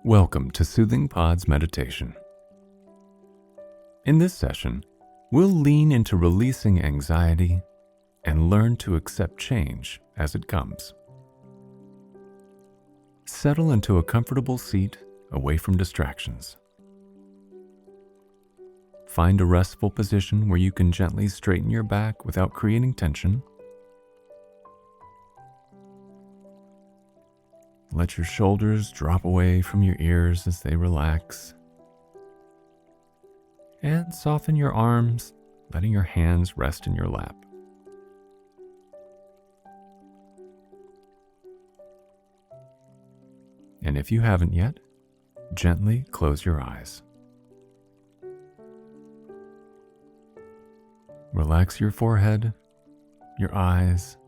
Welcome to Soothing Pod's meditation. In this session, we'll lean into releasing anxiety and learn to accept change as it comes. Settle into a comfortable seat away from distractions. Find a restful position where you can gently straighten your back without creating tension. Let your shoulders drop away from your ears as they relax. And soften your arms, letting your hands rest in your lap. And if you haven't yet, gently close your eyes. Relax your forehead, your eyes.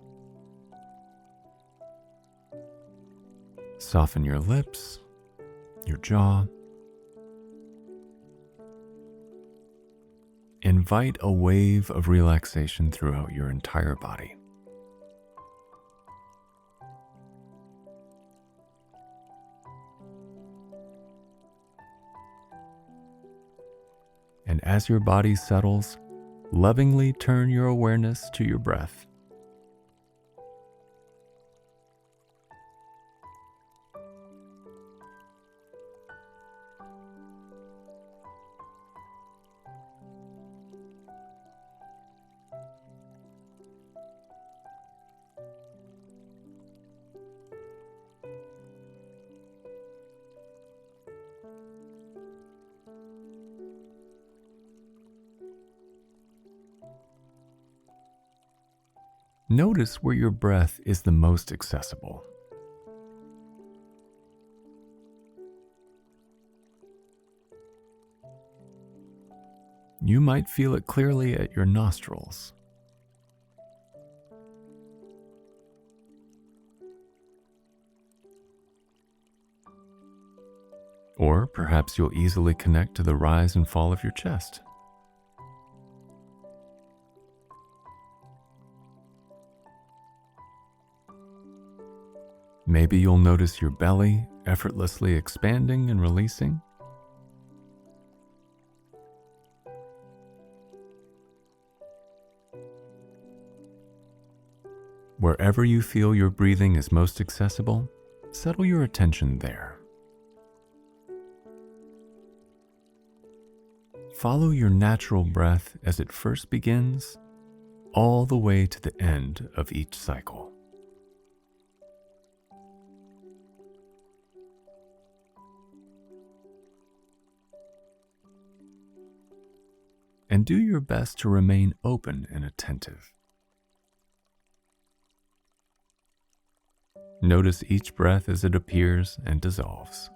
Soften your lips, your jaw. Invite a wave of relaxation throughout your entire body. And as your body settles, lovingly turn your awareness to your breath. Notice where your breath is the most accessible. You might feel it clearly at your nostrils. Or perhaps you'll easily connect to the rise and fall of your chest. Maybe you'll notice your belly effortlessly expanding and releasing. Wherever you feel your breathing is most accessible, settle your attention there. Follow your natural breath as it first begins, all the way to the end of each cycle. And do your best to remain open and attentive. Notice each breath as it appears and dissolves.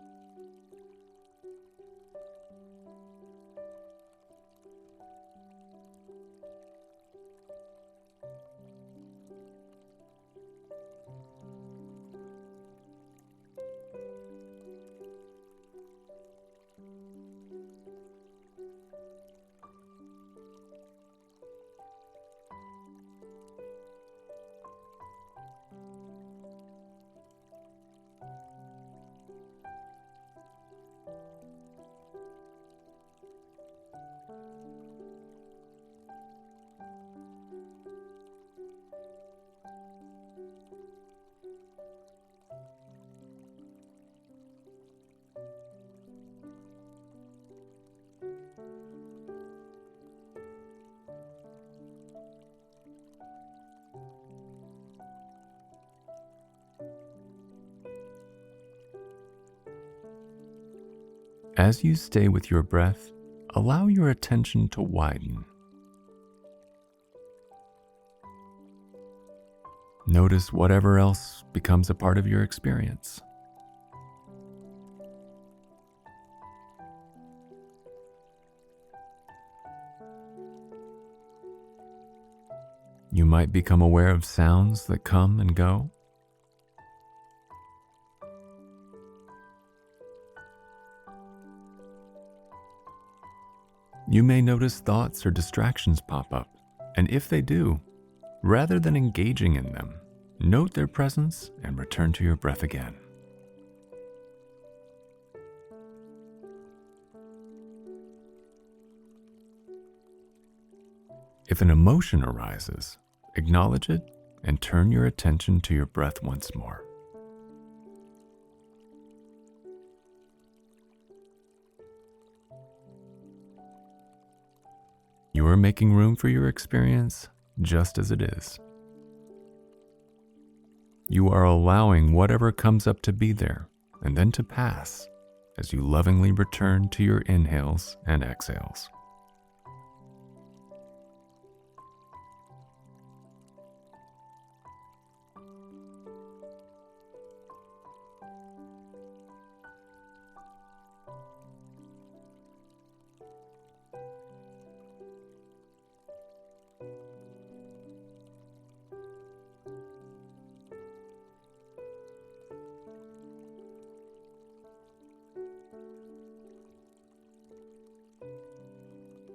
As you stay with your breath, allow your attention to widen. Notice whatever else becomes a part of your experience. You might become aware of sounds that come and go. You may notice thoughts or distractions pop up, and if they do, rather than engaging in them, Note their presence and return to your breath again. If an emotion arises, acknowledge it and turn your attention to your breath once more. You are making room for your experience just as it is. You are allowing whatever comes up to be there and then to pass as you lovingly return to your inhales and exhales.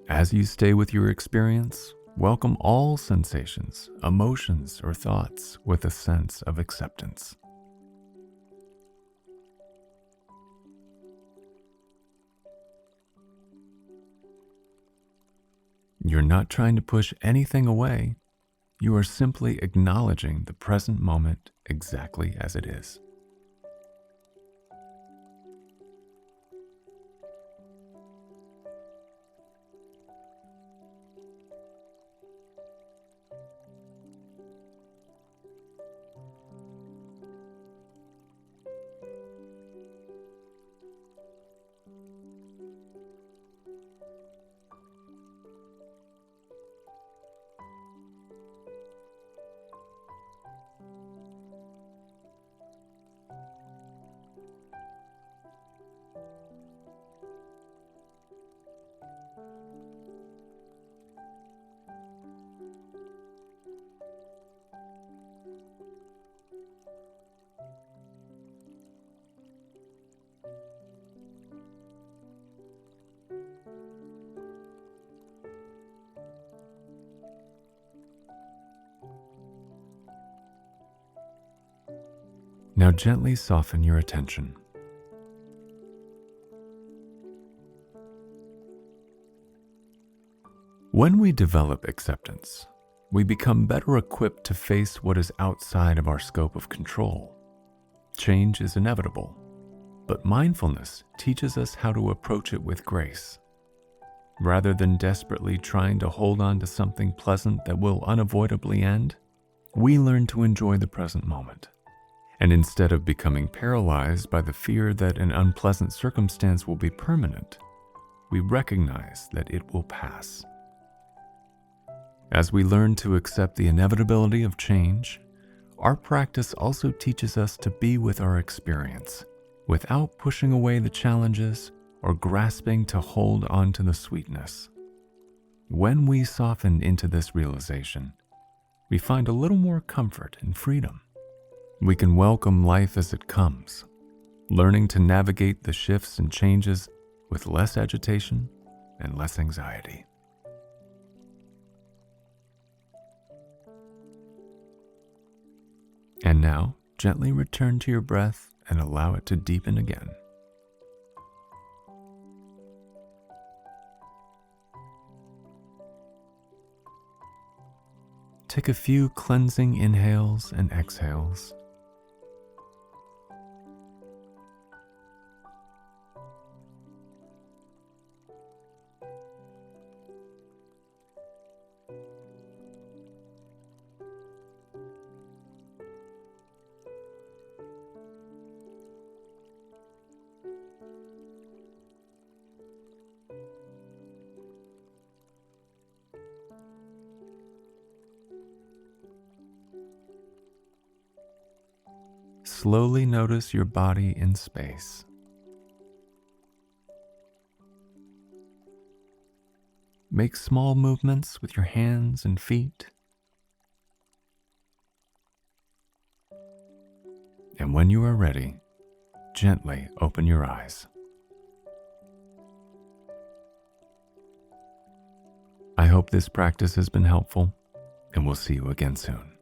As you stay with your experience, welcome all sensations, emotions, or thoughts with a sense of acceptance. You're not trying to push anything away. You are simply acknowledging the present moment exactly as it is. Now gently soften your attention. When we develop acceptance, we become better equipped to face what is outside of our scope of control. Change is inevitable, but mindfulness teaches us how to approach it with grace. Rather than desperately trying to hold on to something pleasant that will unavoidably end, we learn to enjoy the present moment. And instead of becoming paralyzed by the fear that an unpleasant circumstance will be permanent, we recognize that it will pass. As we learn to accept the inevitability of change, our practice also teaches us to be with our experience without pushing away the challenges or grasping to hold on to the sweetness. When we soften into this realization, we find a little more comfort and freedom. We can welcome life as it comes, learning to navigate the shifts and changes with less agitation and less anxiety. And now, gently return to your breath and allow it to deepen again. Take a few cleansing inhales and exhales. Slowly notice your body in space. Make small movements with your hands and feet. And when you are ready, gently open your eyes. I hope this practice has been helpful, and we'll see you again soon.